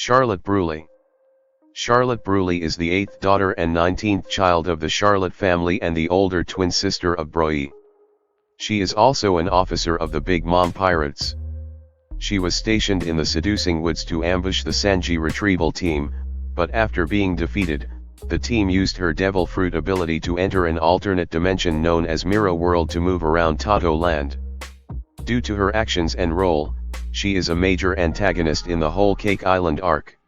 Charlotte Brûlée. Charlotte Brûlée is the 8th daughter and 19th child of the Charlotte family and the older twin sister of Broyé. She is also an officer of the Big Mom Pirates. She was stationed in the Seducing Woods to ambush the Sanji Retrieval Team, but after being defeated, the team used her devil fruit ability to enter an alternate dimension known as Mirro-World to move around Totto Land. Due to her actions and role, she is a major antagonist in the whole Cake Island arc.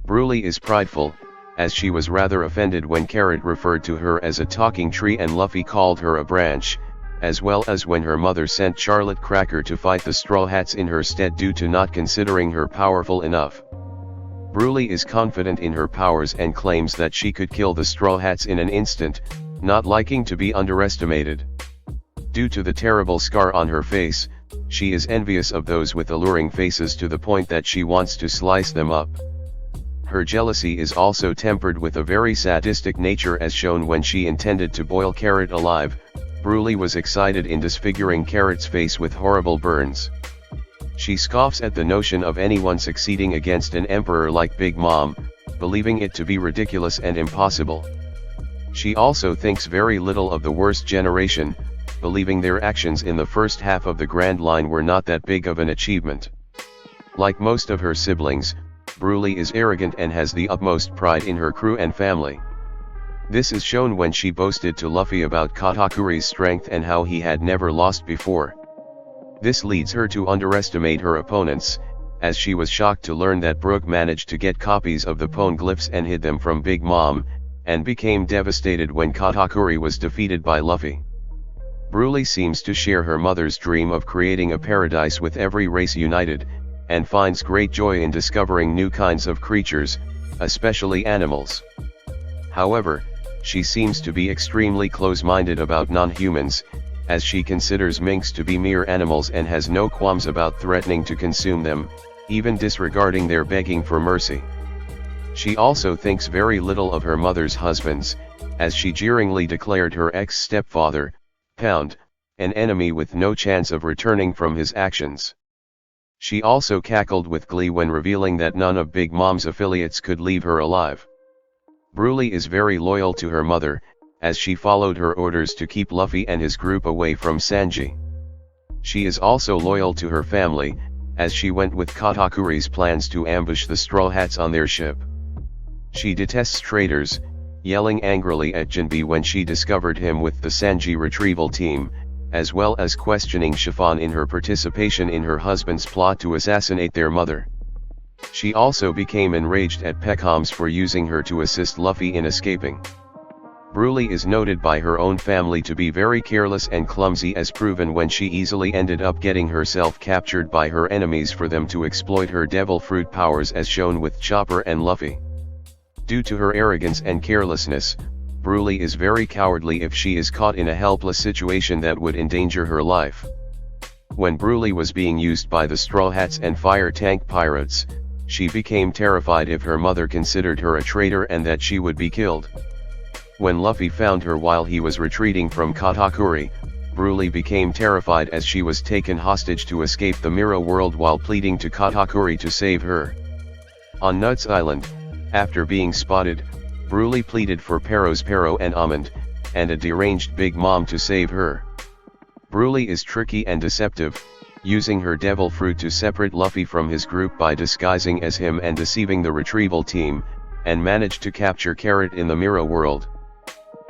Brûlée is prideful, as she was rather offended when Carrot referred to her as a talking tree and Luffy called her a branch, as well as when her mother sent Charlotte Cracker to fight the Straw Hats in her stead due to not considering her powerful enough. Brûlée is confident in her powers and claims that she could kill the Straw Hats in an instant, not liking to be underestimated. Due to the terrible scar on her face, she is envious of those with alluring faces to the point that she wants to slice them up. Her jealousy is also tempered with a very sadistic nature as shown when she intended to boil Carrot alive. Brûlée was excited in disfiguring Carrot's face with horrible burns. She scoffs at the notion of anyone succeeding against an emperor like Big Mom, believing it to be ridiculous and impossible. She also thinks very little of the worst generation, believing their actions in the first half of the Grand Line were not that big of an achievement. Like most of her siblings, Brûlée is arrogant and has the utmost pride in her crew and family. This is shown when she boasted to Luffy about Katakuri's strength and how he had never lost before. This leads her to underestimate her opponents, as she was shocked to learn that Brook managed to get copies of the poneglyphs and hid them from Big Mom, and became devastated when Katakuri was defeated by Luffy. Brûlée seems to share her mother's dream of creating a paradise with every race united, and finds great joy in discovering new kinds of creatures, especially animals. However, she seems to be extremely close-minded about non-humans, as she considers minks to be mere animals and has no qualms about threatening to consume them, even disregarding their begging for mercy. She also thinks very little of her mother's husbands, as she jeeringly declared her ex-stepfather, Pound, an enemy with no chance of returning from his actions. She also cackled with glee when revealing that none of Big Mom's affiliates could leave her alive. Brûlée is very loyal to her mother, as she followed her orders to keep Luffy and his group away from Sanji. She is also loyal to her family, as she went with Katakuri's plans to ambush the Straw Hats on their ship. She detests traitors, yelling angrily at Jinbe when she discovered him with the Sanji Retrieval Team, as well as questioning Chiffon in her participation in her husband's plot to assassinate their mother. She also became enraged at Peckhams for using her to assist Luffy in escaping. Brûlée is noted by her own family to be very careless and clumsy, as proven when she easily ended up getting herself captured by her enemies for them to exploit her devil fruit powers, as shown with Chopper and Luffy. Due to her arrogance and carelessness, Brûlée is very cowardly if she is caught in a helpless situation that would endanger her life. When Brûlée was being used by the Straw Hats and Fire Tank Pirates, she became terrified if her mother considered her a traitor and that she would be killed. When Luffy found her while he was retreating from Katakuri, Brûlée became terrified as she was taken hostage to escape the Mirro-World while pleading to Katakuri to save her. On Nuts Island, after being spotted, Brûlée pleaded for Pero and Almond, and a deranged Big Mom to save her. Brûlée is tricky and deceptive, using her devil fruit to separate Luffy from his group by disguising as him and deceiving the retrieval team, and managed to capture Carrot in the Mirro-World.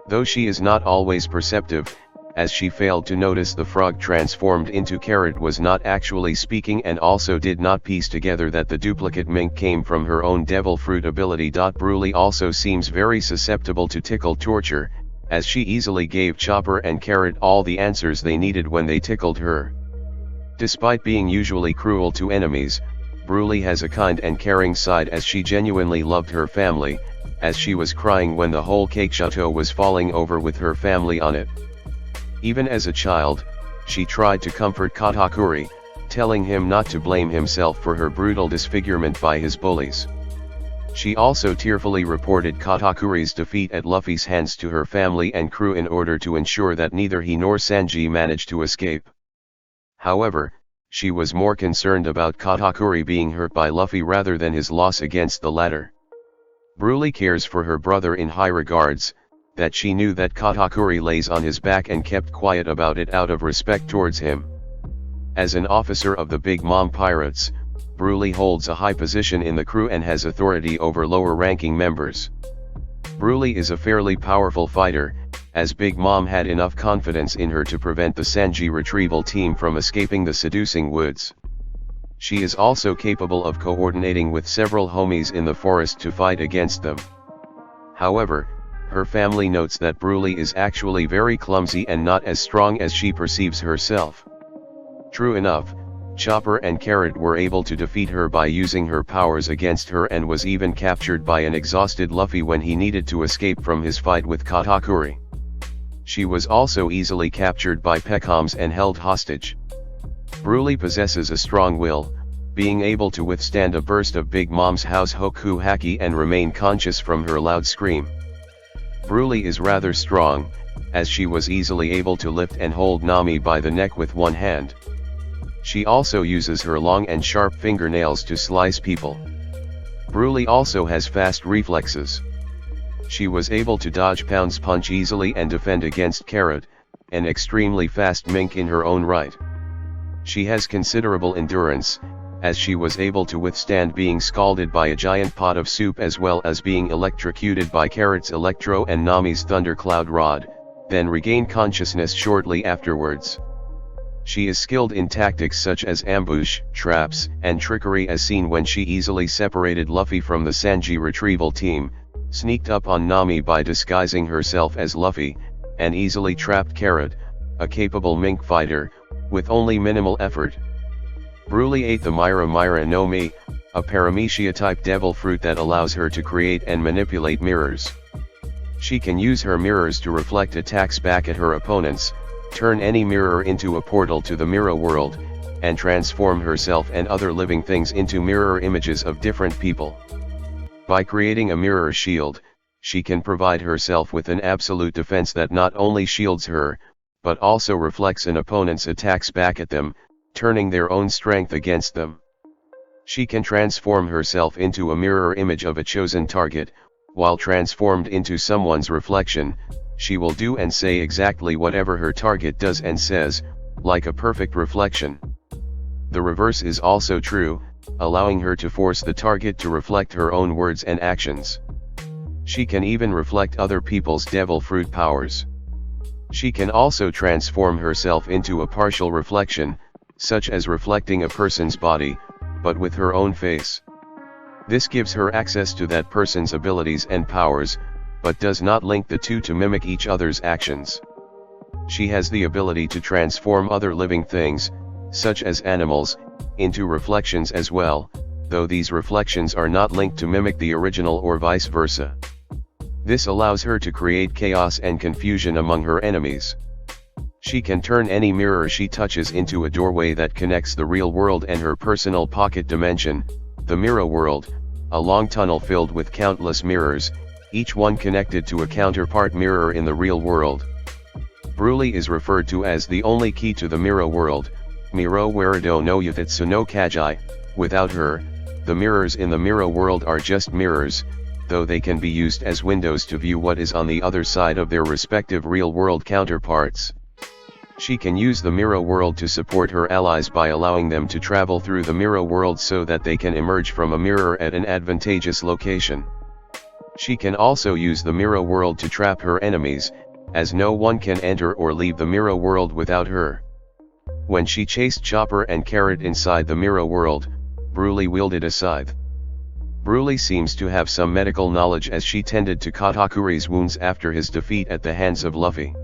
Though she is not always perceptive, as she failed to notice the frog transformed into Carrot was not actually speaking and also did not piece together that the duplicate mink came from her own devil fruit ability. Brûlée also seems very susceptible to tickle torture, as she easily gave Chopper and Carrot all the answers they needed when they tickled her. Despite being usually cruel to enemies, Brûlée has a kind and caring side, as she genuinely loved her family, as she was crying when the whole cake chateau was falling over with her family on it. Even as a child, she tried to comfort Katakuri, telling him not to blame himself for her brutal disfigurement by his bullies. She also tearfully reported Katakuri's defeat at Luffy's hands to her family and crew in order to ensure that neither he nor Sanji managed to escape. However, She was more concerned about Katakuri being hurt by Luffy rather than his loss against the latter. Brûlée cares for her brother in high regards, that she knew that Katakuri lays on his back and kept quiet about it out of respect towards him. As an officer of the Big Mom Pirates, Brûlée holds a high position in the crew and has authority over lower-ranking members. Brûlée is a fairly powerful fighter, as Big Mom had enough confidence in her to prevent the Sanji Retrieval Team from escaping the Seducing Woods. She is also capable of coordinating with several homies in the forest to fight against them. However, her family notes that Brûlée is actually very clumsy and not as strong as she perceives herself. True enough, Chopper and Carrot were able to defeat her by using her powers against her and was even captured by an exhausted Luffy when he needed to escape from his fight with Katakuri. She was also easily captured by Pecoms and held hostage. Brûlée possesses a strong will, being able to withstand a burst of Big Mom's house Hoku Haki and remain conscious from her loud scream. Brûlée is rather strong, as she was easily able to lift and hold Nami by the neck with one hand. She also uses her long and sharp fingernails to slice people. Brûlée also has fast reflexes. She was able to dodge Pound's punch easily and defend against Carrot, an extremely fast mink in her own right. She has considerable endurance, as she was able to withstand being scalded by a giant pot of soup as well as being electrocuted by Carrot's Electro and Nami's Thundercloud Rod, then regain consciousness shortly afterwards. She is skilled in tactics such as ambush, traps, and trickery as seen when she easily separated Luffy from the Sanji Retrieval Team, sneaked up on Nami by disguising herself as Luffy, and easily trapped Carrot, a capable mink fighter, with only minimal effort. Brûlée ate the Mirro no Mi, a paramecia-type devil fruit that allows her to create and manipulate mirrors. She can use her mirrors to reflect attacks back at her opponents, turn any mirror into a portal to the Mirro-World, and transform herself and other living things into mirror images of different people. By creating a mirror shield, she can provide herself with an absolute defense that not only shields her, but also reflects an opponent's attacks back at them, turning their own strength against them. She can transform herself into a mirror image of a chosen target. While transformed into someone's reflection, she will do and say exactly whatever her target does and says, like a perfect reflection. The reverse is also true, allowing her to force the target to reflect her own words and actions. She can even reflect other people's devil fruit powers. She can also transform herself into a partial reflection, such as reflecting a person's body, but with her own face. This gives her access to that person's abilities and powers, but does not link the two to mimic each other's actions. She has the ability to transform other living things, such as animals, into reflections as well, though these reflections are not linked to mimic the original or vice versa. This allows her to create chaos and confusion among her enemies. She can turn any mirror she touches into a doorway that connects the real world and her personal pocket dimension, the Mirro-World, a long tunnel filled with countless mirrors, each one connected to a counterpart mirror in the real world. Brûlée is referred to as the only key to the Mirro-World, Mirro-World no Yutetsu no Kajai. Without her, the mirrors in the Mirro-World are just mirrors, though they can be used as windows to view what is on the other side of their respective real-world counterparts. She can use the Mirro-World to support her allies by allowing them to travel through the Mirro-World so that they can emerge from a mirror at an advantageous location. She can also use the Mirro-World to trap her enemies, as no one can enter or leave the Mirro-World without her. When she chased Chopper and Carrot inside the Mirro-World, Brûlée wielded a scythe. Brûlée seems to have some medical knowledge as she tended to Katakuri's wounds after his defeat at the hands of Luffy.